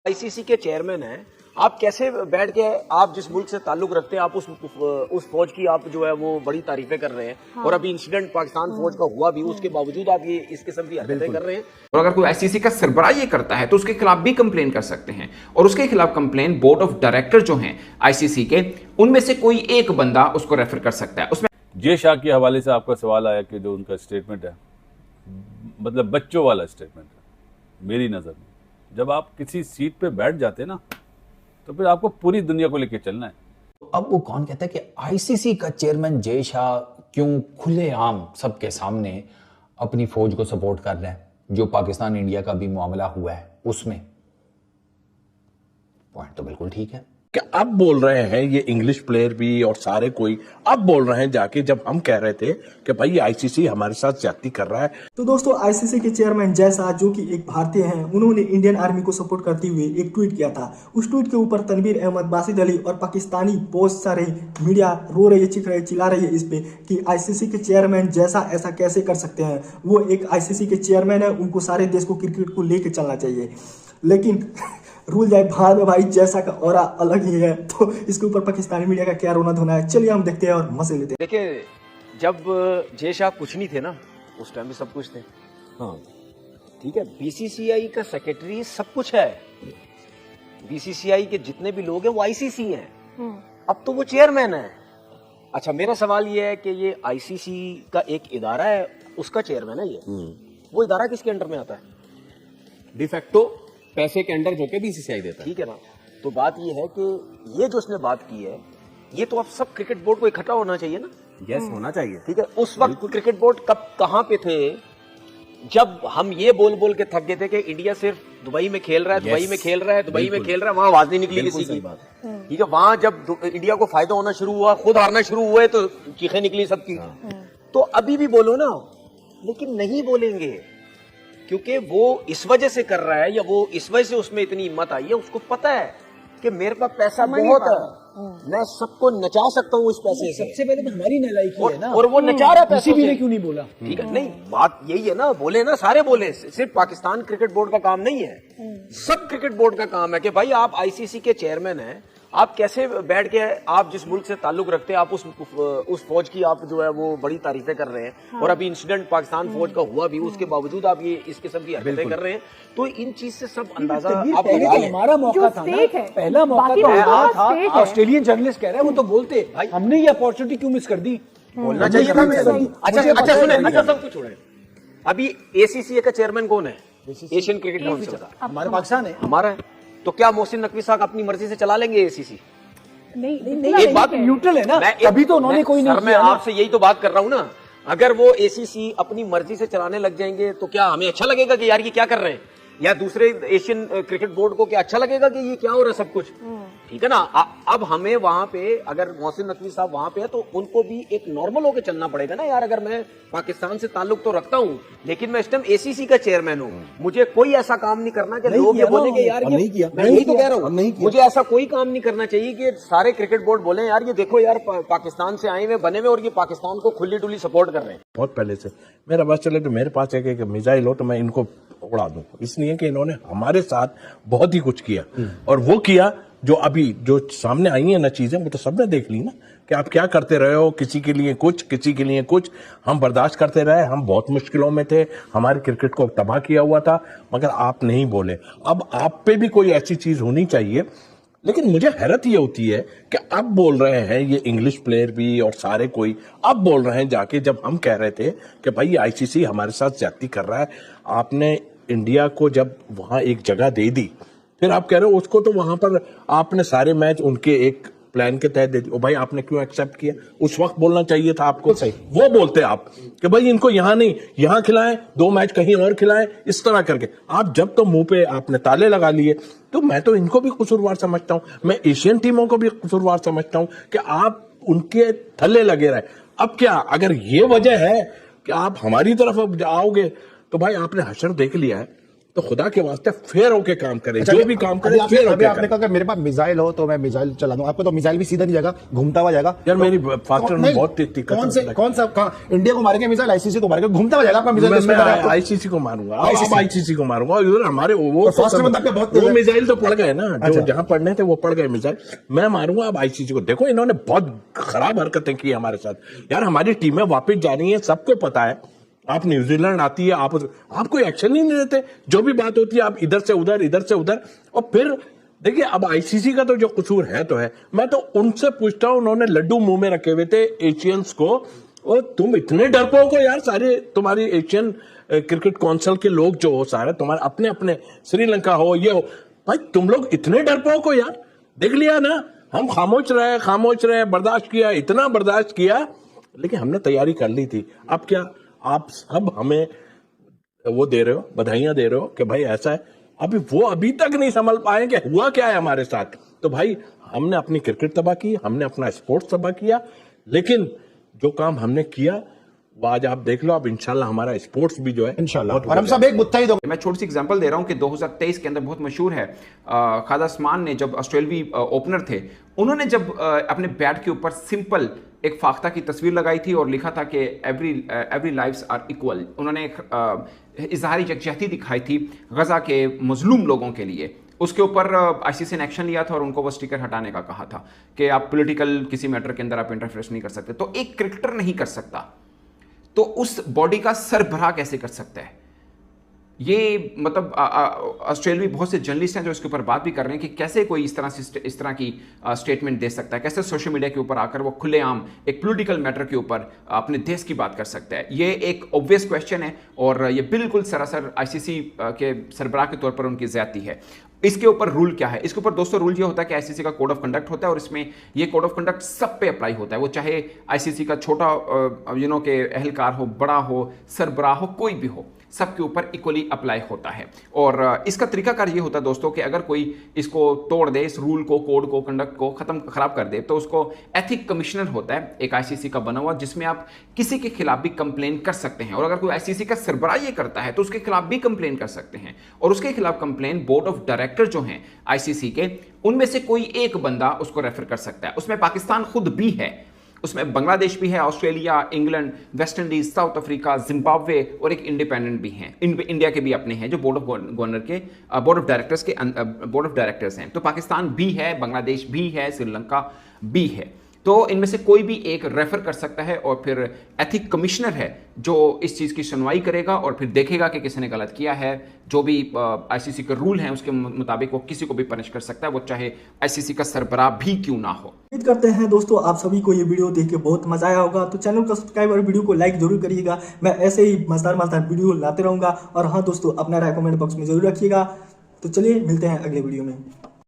ICC के chairman हैं, आप कैसे बैठ के आप जिस मुल्क से ताल्लुक रखते हैं आप उस फौज की आप जो है वो बड़ी तारीफें कर रहे हैं। हाँ। और अभी इंसिडेंट पाकिस्तान फौज का हुआ भी, उसके बावजूद आप ये इस किस्म की हरकतें कर रहे हैं। और अगर कोई आईसीसी का सरबराह ये करता है तो उसके खिलाफ भी कंप्लेन कर सकते हैं, और उसके खिलाफ कंप्लेन बोर्ड ऑफ डायरेक्टर जो हैं आईसीसी के, उनमें से कोई एक बंदा उसको रेफर कर सकता है। उसमें जे शाह के हवाले से आपका सवाल आया कि जो उनका स्टेटमेंट है, मतलब बच्चों वाला स्टेटमेंट है मेरी नजर में। जब आप किसी सीट पे बैठ जाते ना तो फिर आपको पूरी दुनिया को लेके चलना है। अब वो कौन कहता है कि आईसीसी का चेयरमैन जे शाह क्यों खुलेआम सबके सामने अपनी फौज को सपोर्ट कर रहा है, जो पाकिस्तान इंडिया का भी मामला हुआ है उसमें। पॉइंट तो बिल्कुल ठीक है कि अब बोल रहे हैं ये इंग्लिश प्लेयर भी और सारे कोई अब बोल रहे हैं जाके, जब हम कह रहे थे कि भाई ये आईसीसी हमारे साथ ज्यादती कर रहा है। तो दोस्तों, आईसीसी के चेयरमैन जय शाह जो कि एक भारतीय हैं, उन्होंने इंडियन आर्मी को सपोर्ट करते हुए एक ट्वीट किया था। उस ट्वीट के ऊपर तनवीर अहमद, बासित अली और पाकिस्तानी बहुत सारे मीडिया रो रही है, चीख रही है, चिल्ला रही है इस पे कि आईसीसी के चेयरमैन जैसा ऐसा कैसे कर सकते हैं। वो एक आईसीसी के चेयरमैन है, उनको सारे देश को क्रिकेट को लेके चलना चाहिए। लेकिन रूल जाए भाड़ में भाई, जैसा का ऑरा अलग ही है। तो इसके ऊपर पाकिस्तानी मीडिया का क्या रोना धोना है, चलिए हम देखते हैं और मजे लेते हैं। देखिए, जब जय शाह कुछ नहीं थे ना, उस टाइम भी सब कुछ थे। हाँ ठीक है, बीसीसीआई का सेक्रेटरी सब कुछ है, बीसीसीआई के जितने भी लोग हैं वो आईसीसी हैं। अब तो वो चेयरमैन है। अच्छा, मेरा सवाल ये है कि ये आईसीसी का एक इदारा है, उसका चेयरमैन है ये। वो इदारा किसके अंडर में आता है? डिफेक्टो पैसे के अंडर जो के बीसीसीआई देता है। ठीक है ना। तो बात ये है कि ये जो उसने बात की है, ये तो अब सब क्रिकेट बोर्ड को इकट्ठा होना चाहिए ना। यस, होना चाहिए। ठीक है, उस वक्त क्रिकेट बोर्ड कब कहां पे थे जब हम ये बोल बोल के थक गए थे कि इंडिया सिर्फ दुबई में खेल रहा है, दुबई में खेल रहा है, दुबई में खेल रहा है, वहां आवाज नहीं निकली किसी की। ठीक है, वहां जब इंडिया को फायदा होना शुरू हुआ, खुद हारना शुरू हुए तो चीखें निकली सबकी। तो अभी भी बोलो ना, लेकिन नहीं बोलेंगे क्योंकि वो इस वजह से कर रहा है या वो इस वजह से उसमें इतनी हिम्मत आई है। उसको पता है कि मेरे पास पैसा बहुत है, मैं सबको नचा सकता हूँ इस पैसे से। सबसे पहले तो हमारी नालायकी है ना, और वो नचा रहा है पैसे भी क्यों नहीं बोला? ठीक है, नहीं बात यही है ना, बोले ना, सारे बोले। सिर्फ पाकिस्तान क्रिकेट बोर्ड का काम नहीं है, सब क्रिकेट बोर्ड का काम है कि भाई आप आईसीसी के चेयरमैन हैं, आप कैसे बैठ के आप जिस मुल्क से ताल्लुक रखते हैं आप उस फौज की आप जो है वो बड़ी तारीफें कर रहे हैं। हाँ। और अभी इंसिडेंट पाकिस्तान फौज का हुआ भी, उसके बावजूद आप ये इस किस्म की हरकतें कर रहे हैं। तो इन चीज से सब अंदाजा आप लगा लें। हमारा मौका था ना, पहला मौका था। ऑस्ट्रेलियन जर्नलिस्ट कह रहे हैं, वो तो बोलते हमने ये अपॉर्चुनिटी क्यों मिस कर दी, बोलना चाहिए था। अच्छा सुने, सब कुछ छोड़े, अभी एसीसी का चेयरमैन कौन है? एशियन क्रिकेट काउंसिल का हमारे पाकिस्तान है, हमारा है। तो क्या मोहसिन नकवी साहब अपनी मर्जी से चला लेंगे एसीसी? नहीं, एक बात न्यूट्रल है ना, अभी तो उन्होंने कोई नहीं किया। मैं आपसे यही तो बात कर रहा हूँ ना, अगर वो एसीसी अपनी मर्जी से चलाने लग जाएंगे तो क्या हमें अच्छा लगेगा कि यार ये क्या कर रहे हैं, या दूसरे एशियन क्रिकेट बोर्ड को क्या अच्छा लगेगा कि ये क्या हो रहा है सब कुछ? ठीक है ना। अब हमें वहां पे अगर मोहसिन नकवी साहब वहां पे है तो उनको भी एक नॉर्मल होकर चलना पड़ेगा ना यार। अगर मैं पाकिस्तान से ताल्लुक तो रखता हूं, लेकिन मैं इस टाइम एसीसी का चेयरमैन हूं, मुझे कोई ऐसा काम नहीं करना कि लोग ये बोले कि यार ये किया। मैं यही तो कह रहा हूं, मुझे ऐसा कोई काम नहीं करना चाहिए कि सारे क्रिकेट बोर्ड बोले यार ये देखो यार पाकिस्तान से आए हुए बने हुए और ये पाकिस्तान को खुली डुली सपोर्ट कर रहे हैं। बहुत पहले से मेरा बस चले तो मेरे पास एक मिसाइल हो तो मैं इनको उड़ा दूं, इसलिए कि इन्होंने हमारे साथ बहुत ही कुछ किया। और वो किया जो अभी जो सामने आई है ना चीजें, वो तो सबने देख ली ना कि आप क्या करते रहे हो, किसी के लिए कुछ, किसी के लिए कुछ। हम बर्दाश्त करते रहे, हम बहुत मुश्किलों में थे, हमारे क्रिकेट को तबाह किया हुआ था, मगर आप नहीं बोले। अब आप पे भी कोई ऐसी चीज होनी चाहिए। लेकिन मुझे हैरत ये होती है कि अब बोल रहे हैं ये इंग्लिश प्लेयर भी और सारे कोई अब बोल रहे हैं जाके, जब हम कह रहे थे कि भाई आईसीसी हमारे साथ ज्यादती कर रहा है। आपने इंडिया को जब वहां एक जगह दे दी, फिर आप कह रहे हो उसको तो वहां पर आपने सारे मैच उनके एक प्लान के तहत दे दी। भाई आपने क्यों एक्सेप्ट किया? उस वक्त बोलना चाहिए था आपको। सही वो बोलते आप कि भाई इनको यहां नहीं, यहां खिलाएं, 2 मैच कहीं और खिलाएं, इस तरह करके। आप जब तो मुंह पे आपने ताले लगा लिए, तो मैं तो इनको भी कसूरवार समझता हूं, मैं एशियन टीमों को भी कसूरवार समझता हूं कि आप उनके थल्ले लगे रहे। अब क्या अगर ये वजह है कि आप हमारी तरफ अब आओगे, तो भाई आपने हशर देख लिया है तो खुदा के वास्ते फेयर होके काम करे, अच्छा, जो भी काम करे अभी फेयर होके आपने करे। कहा कि मेरे पास मिसाइल हो तो मैं मिसाइल चला दूं, आपको तो मिसाइल भी सीधा नहीं जाएगा, घूमता हुआ जाएगा। यार मेरी तो- फास्टर में नहीं, बहुत तेज कौन सा इंडिया को मारेंगे मिसाइल, आईसीसी को मारेंगे, घूमता हुआ जाएगा आपका मिसाइल। मैं आईसीसी को मारूंगा, अब आईसीसी को मारूंगा। और हमारे वो और फास्ट में आपके बहुत तेज वो है। मिसाइल तो पड़ गए ना, जो अच्छा। जहां पड़ने थे वो पड़ गए मिसाइल। मैं मारूंगा अब आईसीसी को। देखो इन्होंने बहुत खराब हरकतें की हमारे साथ। यार हमारी टीमें वापस जा रही है, सबको पता है। आप न्यूजीलैंड आती है, आप कोई एक्शन ही नहीं लेते। जो भी बात होती है आप इधर से उधर, इधर से उधर। और फिर देखिए अब आईसीसी का तो जो कसूर है तो है। मैं तो उनसे पूछता हूं, उन्होंने लड्डू मुंह में रखे हुए थे एशियंस को, और तुम इतने डरपोक हो यार, सारे तुम्हारी एशियन क्रिकेट काउंसिल के लोग जो हो सारे तुम्हारे अपने अपने, श्रीलंका हो ये हो, भाई तुम लोग इतने डरपोक हो यार। देख लिया ना, हम खामोश रहे, बर्दाश्त किया, इतना बर्दाश्त किया, लेकिन हमने तैयारी कर ली थी। अब क्या आप सब हमें वो दे रहे हो, बधाइयां दे रहे हो कि भाई ऐसा है। अभी तक नहीं समझ पाए कि हुआ क्या है हमारे साथ। तो भाई हमने अपनी क्रिकेट तबाह की, हमने अपना स्पोर्ट्स तबाह किया, लेकिन जो काम हमने किया वो आज आप देख लो। अब इंशाल्लाह हमारा स्पोर्ट्स भी जो है इंशाल्लाह, और हम सब एक बुत्ता ही दो। मैं छोटी सी एग्जांपल दे रहा हूं कि 2023 के अंदर बहुत मशहूर है, खादा उस्मान ने जब ऑस्ट्रेलियावी ओपनर थे, उन्होंने जब अपने बैट के ऊपर सिंपल एक फाख्ता की तस्वीर लगाई थी और लिखा था कि एवरी लाइव्स आर इक्वल। उन्होंने एक इजहारी यकजहती दिखाई थी गजा के मजलूम लोगों के लिए। उसके ऊपर आईसीसी ने एक्शन लिया था और उनको वो स्टिकर हटाने का कहा था कि आप पॉलिटिकल किसी मैटर के अंदर आप इंटरफेरेंस नहीं कर सकते। तो एक क्रिकेटर नहीं कर सकता, तो उस बॉडी का सरबराह कैसे कर सकता है? ये मतलब ऑस्ट्रेलिया में बहुत से जर्नलिस्ट हैं जो इसके ऊपर बात भी कर रहे हैं कि कैसे कोई इस तरह की स्टेटमेंट दे सकता है, कैसे सोशल मीडिया के ऊपर आकर वो खुलेआम एक पॉलिटिकल मैटर के ऊपर अपने देश की बात कर सकता है। ये एक ऑब्वियस क्वेश्चन है और ये बिल्कुल सरासर आईसीसी के सरबराह के तौर पर उनकी ज्यादती है। इसके ऊपर रूल क्या है? इसके ऊपर दोस्तों रूल ये होता है कि आईसीसी का कोड ऑफ कंडक्ट होता है और इसमें ये कोड ऑफ कंडक्ट सब पे अप्लाई होता है। वो चाहे आईसीसी का छोटा के एहलकार हो, बड़ा हो, सरबराह हो, कोई भी हो, सबके ऊपर इक्वली अप्लाई होता है। और इसका तरीकाकार ये होता है दोस्तों कि अगर कोई इसको तोड़ दे, इस रूल को, कोड को, कंडक्ट को खराब कर दे, तो उसको एथिक कमिश्नर होता है एक आईसीसी का बना हुआ, जिसमें आप किसी के खिलाफ भी कंप्लेन कर सकते हैं। और अगर कोई आईसीसी का सरबराह ये करता है तो उसके खिलाफ भी कंप्लेन कर सकते हैं। और उसके खिलाफ कंप्लेन बोर्ड ऑफ डायरेक्टर जो हैं आईसीसी के, उनमें से कोई एक बंदा उसको रेफर कर सकता है। उसमें पाकिस्तान खुद भी है, उसमें बांग्लादेश भी है, Australia, England, West Indies, south Africa, Zimbabwe और एक इंडिपेंडेंट भी हैं। इंडिया के भी अपने हैं जो बोर्ड ऑफ डायरेक्टर्स हैं। तो पाकिस्तान भी है, बांग्लादेश भी है, श्रीलंका भी है। तो इनमें से कोई भी एक रेफर कर सकता है और फिर एथिक कमिश्नर है जो इस चीज़ की सुनवाई करेगा और फिर देखेगा कि किसी ने गलत किया है। जो भी आईसीसी के रूल हैं उसके मुताबिक वो किसी को भी पनिश कर सकता है, वो चाहे आईसीसी का सरबराह भी क्यों ना हो। उम्मीद करते हैं दोस्तों आप सभी को ये वीडियो देख के बहुत मजा आया होगा। तो चैनल को सब्सक्राइब और वीडियो को लाइक जरूर करिएगा। मैं ऐसे ही मजेदार वीडियो लाते रहूंगा। और हाँ दोस्तों, अपना राय कमेंट बॉक्स में जरूर रखिएगा। तो चलिए मिलते हैं अगले वीडियो में।